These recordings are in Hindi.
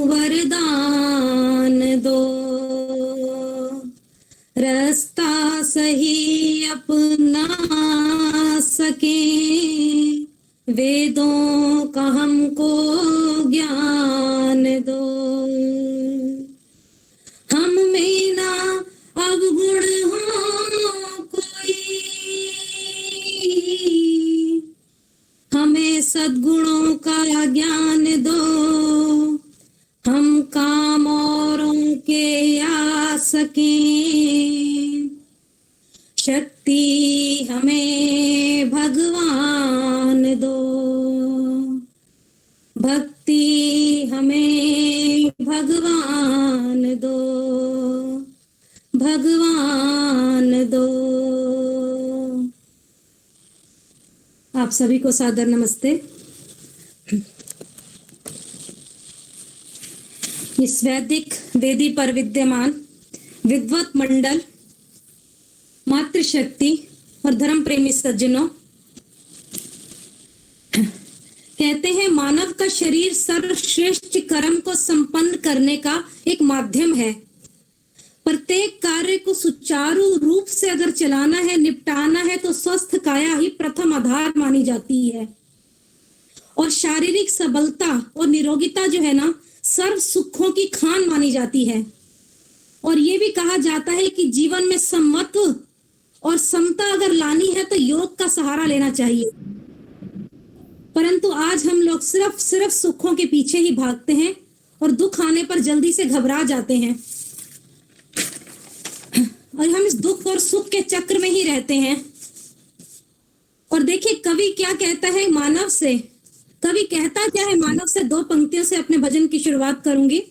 वरदान दो, रास्ता सही अपना सके, वेदों का हमको ज्ञान दो। हम में ना अवगुण हो कोई, हमें सद्गुणों का ज्ञान दो। हम काम औरों के आ सकें, शक्ति हमें भगवान दो, भक्ति हमें भगवान दो, भगवान दो। आप सभी को सादर नमस्ते। इस वैदिक वेदी पर विद्यमान विद्वत मंडल, मातृशक्ति और धर्म प्रेमी सज्जनों, कहते हैं मानव का शरीर सर्वश्रेष्ठ कर्म को संपन्न करने का एक माध्यम है। प्रत्येक कार्य को सुचारू रूप से अगर चलाना है, निपटाना है, तो स्वस्थ काया ही प्रथम आधार मानी जाती है। और शारीरिक सबलता और निरोगिता जो है ना, सर्व सुखों की खान मानी जाती है। और ये भी कहा जाता है कि जीवन में समत्व और समता अगर लानी है तो योग का सहारा लेना चाहिए। परंतु आज हम लोग सिर्फ सुखों के पीछे ही भागते हैं और दुख आने पर जल्दी से घबरा जाते हैं, और हम इस दुख और सुख के चक्र में ही रहते हैं। और देखिए कवि क्या कहता है मानव से, कवि कहता क्या है मानव से, दो पंक्तियों से अपने भजन की शुरुआत करूंगी।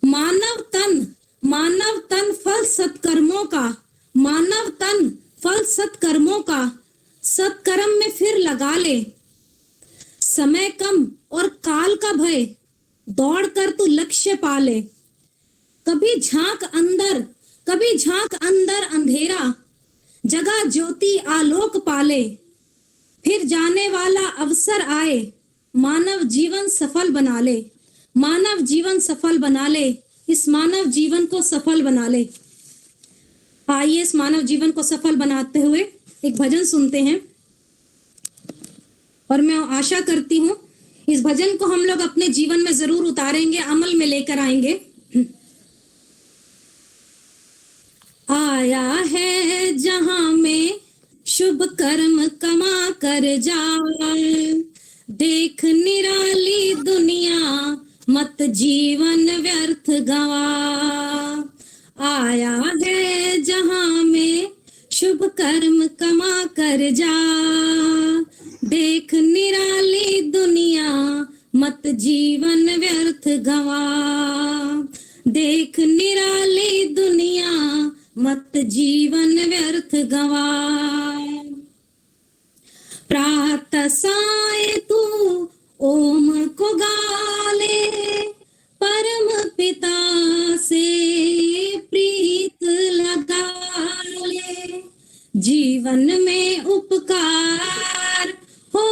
मानव तन फल सत्कर्मों का, मानव तन फल सत्कर्मों का, सत्कर्म में फिर लगा ले। समय कम और काल का भय, दौड़ कर तू लक्ष्य पाले। कभी झांक अंदर अंधेरा, जगा ज्योति आलोक पाले। फिर जाने वाला अवसर आए, मानव जीवन सफल बना ले। मानव जीवन सफल बना ले, इस मानव जीवन को सफल बना ले। आइए इस मानव जीवन को सफल बनाते हुए एक भजन सुनते हैं। और मैं आशा करती हूँ इस भजन को हम लोग अपने जीवन में जरूर उतारेंगे, अमल में लेकर आएंगे। आया है जहां में शुभ कर्म कमा कर जाए, देख निराली दुनिया मत जीवन व्यर्थ गवा। आया है जहां में शुभ कर्म कमा कर जा, देख निराली दुनिया मत जीवन व्यर्थ गवा। देख निराली दुनिया मत जीवन व्यर्थ गवा। प्रातः साय तू ओम को गाले, परम पिता से प्रीत लगा ले। जीवन में उपकार हो,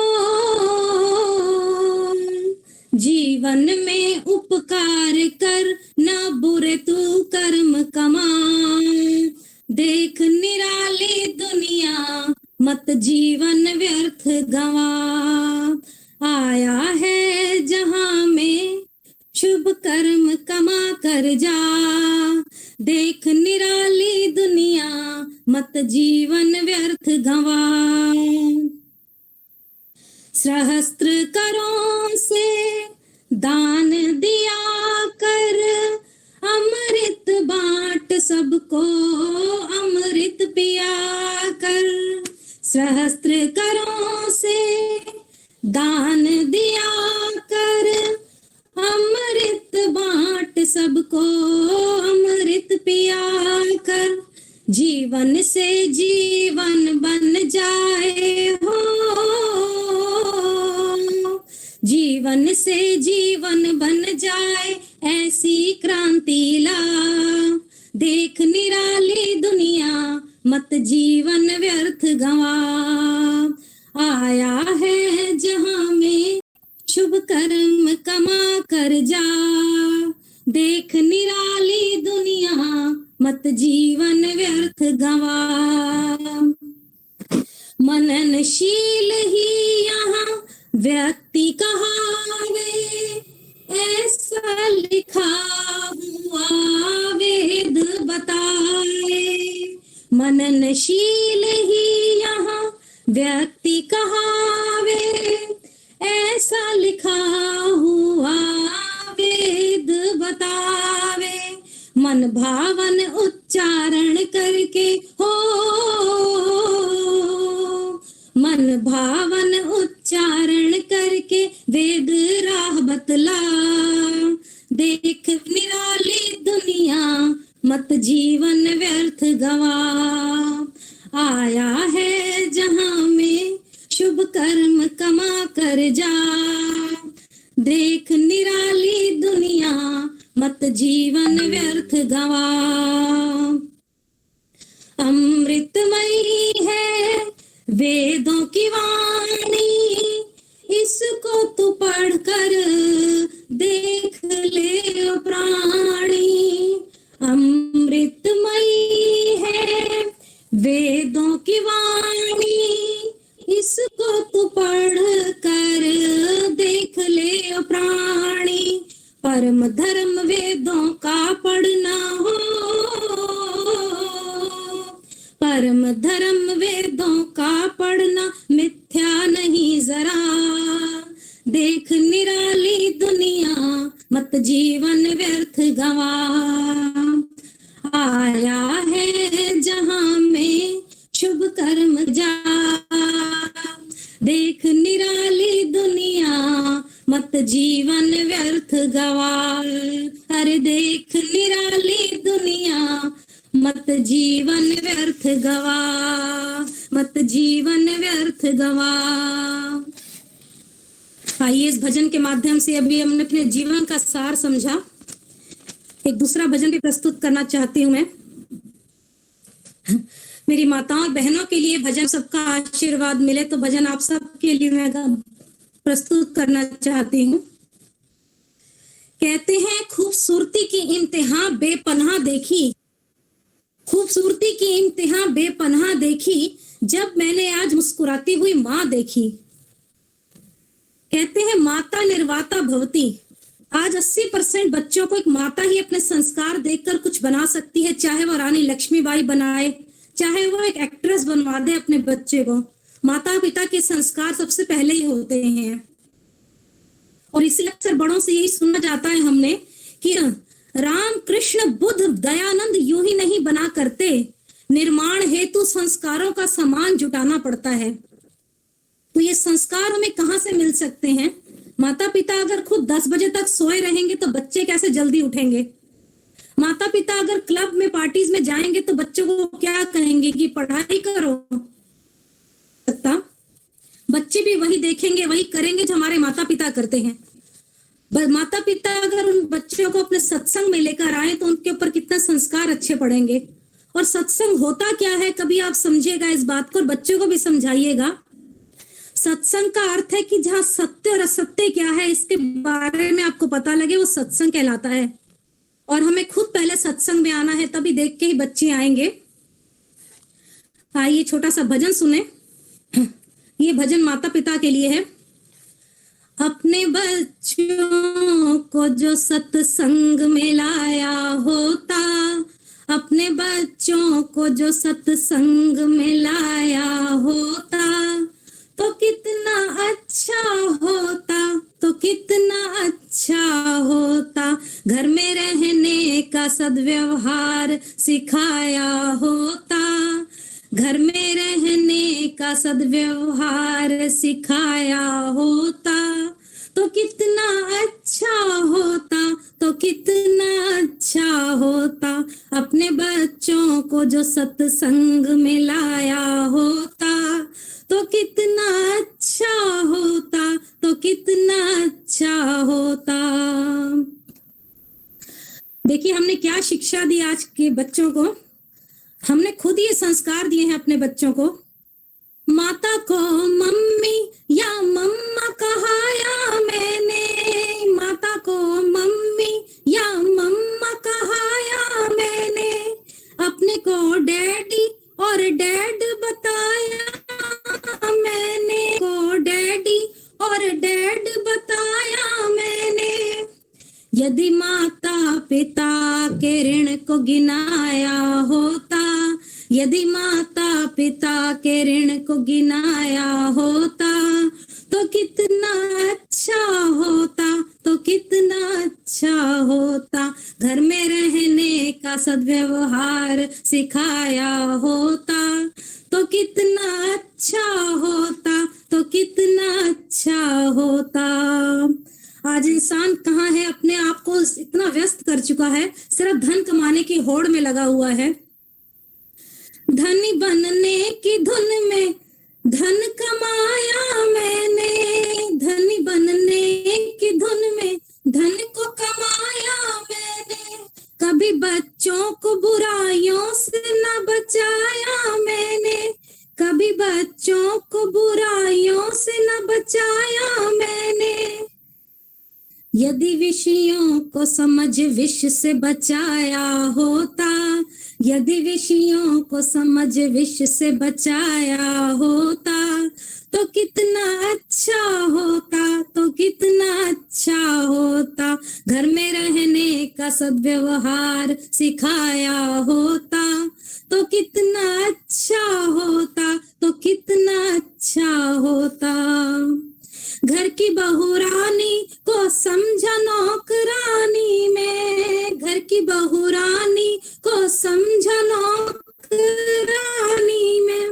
जीवन में उपकार कर, ना बुरे तू कर्म कमा। देख निराली दुनिया मत जीवन व्यर्थ गवा। आया है जहां में शुभ कर्म कमा कर जा, देख निराली दुनिया मत जीवन व्यर्थ गवा। सहस्त्र करों से दान दिया कर, अमृत बांट सबको अमृत पिया कर। सहस्त्र करों से दान दिया कर, अमृत बांट सबको अमृत पिया कर। जीवन से जीवन बन जाए हो, जीवन से जीवन बन जाए ऐसी क्रांति ला। देख निराली दुनिया मत जीवन व्यर्थ गवा। आया है जहां में शुभ कर्म कमा कर जा, देख निराली दुनिया, मत जीवन व्यर्थ गवा। मननशील ही यहाँ व्यक्ति कहावे, ऐसा लिखा हुआ वेद बताए। मननशील ही यहाँ व्यक्ति कहावे, ऐसा लिखा हुआ वेद बतावे। मन भावन उच्चारण करके हो, मन भावन उच्चारण करके वेद राह बतला। देख निराली दुनिया, मत जीवन व्यर्थ गवा। आया है जहां में शुभ कर्म कमा कर जा। देख निराली दुनिया, मत जीवन व्यर्थ गवा। अमृतमयी है वेदों की वाणी, इसको तू पढ़कर देख ले ओ प्राणी। अमृतमयी है वेदों की वाणी, इसको तू पढ़ कर देख ले ओ प्राणी। परम धर्म वेदों का पढ़ना हो, परम धर्म वेदों का पढ़ना मिथ्या नहीं जरा। देख निराली दुनिया, मत जीवन व्यर्थ गवा। आया है जहां में शुभ कर्म जा। देख निराली दुनिया, मत जीवन व्यर्थ गवा। अरे देख निराली दुनिया, मत जीवन व्यर्थ गवा, मत जीवन व्यर्थ गवा। आइए इस भजन के माध्यम से अभी हमने अपने जीवन का सार समझा। एक दूसरा भजन भी प्रस्तुत करना चाहती हूँ मैं। मेरी माताओं और बहनों के लिए भजन, सबका आशीर्वाद मिले तो भजन आप सबके लिए मैं प्रस्तुत करना चाहती हूँ। कहते हैं खूबसूरती की इंतहा बेपनाह देखी, खूबसूरती की इंतहा बेपनाह देखी, जब मैंने आज मुस्कुराती हुई माँ देखी। कहते हैं माता निर्वाता भवती। आज 80% बच्चों को एक माता ही अपने संस्कार देखकर कुछ बना सकती है, चाहे वो रानी लक्ष्मीबाई बनाए, चाहे वो एक एक्ट्रेस बनवा दे अपने बच्चे को। माता पिता के संस्कार सबसे पहले ही होते हैं। और इसलिए अक्सर बड़ों से यही सुना जाता है हमने कि राम कृष्ण बुद्ध दयानंद यूं ही नहीं बना करते, निर्माण हेतु संस्कारों का सामान जुटाना पड़ता है। तो ये संस्कार हमें कहाँ से मिल सकते हैं? माता पिता अगर खुद 10 बजे तक सोए रहेंगे तो बच्चे कैसे जल्दी उठेंगे? माता पिता अगर क्लब में पार्टीज में जाएंगे तो बच्चों को क्या कहेंगे कि पढ़ाई करो? बच्चे भी वही देखेंगे, वही करेंगे जो हमारे माता पिता करते हैं। माता पिता अगर उन बच्चों को अपने सत्संग में लेकर आए तो उनके ऊपर कितना संस्कार अच्छे पड़ेंगे। और सत्संग होता क्या है, कभी आप समझिएगा इस बात को और बच्चों को भी समझाइएगा। सत्संग का अर्थ है कि जहाँ सत्य और असत्य क्या है इसके बारे में आपको पता लगे, वो सत्संग कहलाता है। और हमें खुद पहले सत्संग में आना है, तभी देख के ही बच्चे आएंगे। आइए छोटा सा भजन सुने। ये भजन माता पिता के लिए है। अपने बच्चों को जो सत्संग में लाया होता, अपने बच्चों को जो सत्संग में लाया होता, तो कितना अच्छा होता, तो कितना अच्छा होता। घर में रहने का सद्व्यवहार सिखाया होता, घर में रहने का सद्व्यवहार सिखाया होता, तो कितना अच्छा होता, तो कितना अच्छा होता। अपने बच्चों को जो सत्संग में लाया होता, तो कितना अच्छा होता, तो कितना अच्छा होता। देखिए हमने क्या शिक्षा दी आज के बच्चों को। हमने खुद ये संस्कार दिए हैं अपने बच्चों को। माता को मम्मी या मम्मा कहाया मैंने, माता को मम्मी या मम्मा यदि माता पिता के ऋण को गिनाया होता, यदि माता पिता के ऋण को गिनाया होता तो कितना अच्छा होता, तो कितना अच्छा होता। घर में रहने का सद्व्यवहार सिखाया होता तो कितना अच्छा होता, तो कितना अच्छा होता। आज इंसान कहाँ है, अपने आप को इतना व्यस्त कर चुका है, सिर्फ धन कमाने की होड़ में लगा हुआ है। धनी बनने की धुन में धन कमाया मैंने, धनी बनने की धुन में धन को कमाया मैंने। कभी बच्चों को बुराइयों से न बचाया मैंने, कभी बच्चों को बुराइयों से न बचाया मैंने। यदि विषयों को समझ विष से बचाया होता, यदि विषयों को समझ विष से बचाया होता तो कितना अच्छा होता, तो कितना अच्छा होता। घर में रहने का सद्व्यवहार सिखाया होता तो कितना अच्छा होता, तो कितना अच्छा होता। घर की बहू रानी को समझा नौकरानी में, घर की बहू रानी को समझा नौकरानी में।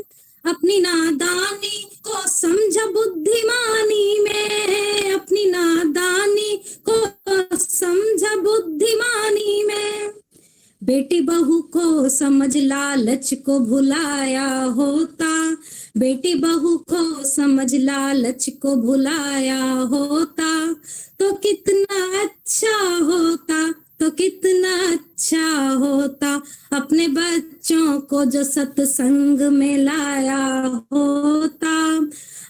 अपनी नादानी को समझा बुद्धिमानी में, अपनी नादानी को समझा बुद्धिमानी में। बेटी बहू को समझ लालच को भुलाया होता, बेटी बहू को समझ लालच को भुलाया होता तो कितना अच्छा होता, तो कितना अच्छा होता। अपने बच्चों को जो सत्संग में लाया होता,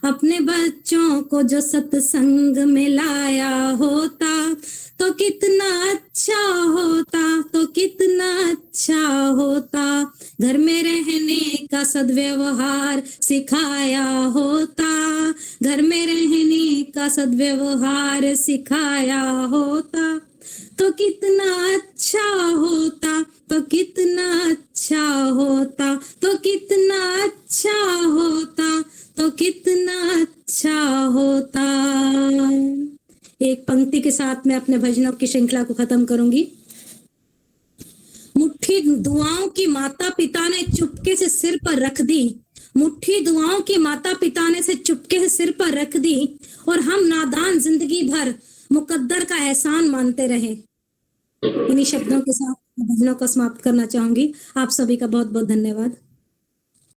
अपने बच्चों को जो सत्संग में लाया होता तो कितना अच्छा होता, तो कितना अच्छा होता। घर में रहने का सद्व्यवहार सिखाया होता, घर में रहने का सद्व्यवहार सिखाया होता तो कितना अच्छा होता, तो कितना अच्छा होता, तो कितना अच्छा होता, तो कितना अच्छा होता। एक पंक्ति के साथ मैं अपने भजनों की श्रृंखला को खत्म करूंगी। मुट्ठी दुआओं की माता पिता ने चुपके से सिर पर रख दी, मुट्ठी दुआओं की माता पिता ने से चुपके से सिर पर रख दी और हम नादान जिंदगी भर मुकद्दर का एहसान मानते रहे। इन्हीं शब्दों के साथ भजनों को समाप्त करना चाहूंगी। आप सभी का बहुत बहुत धन्यवाद।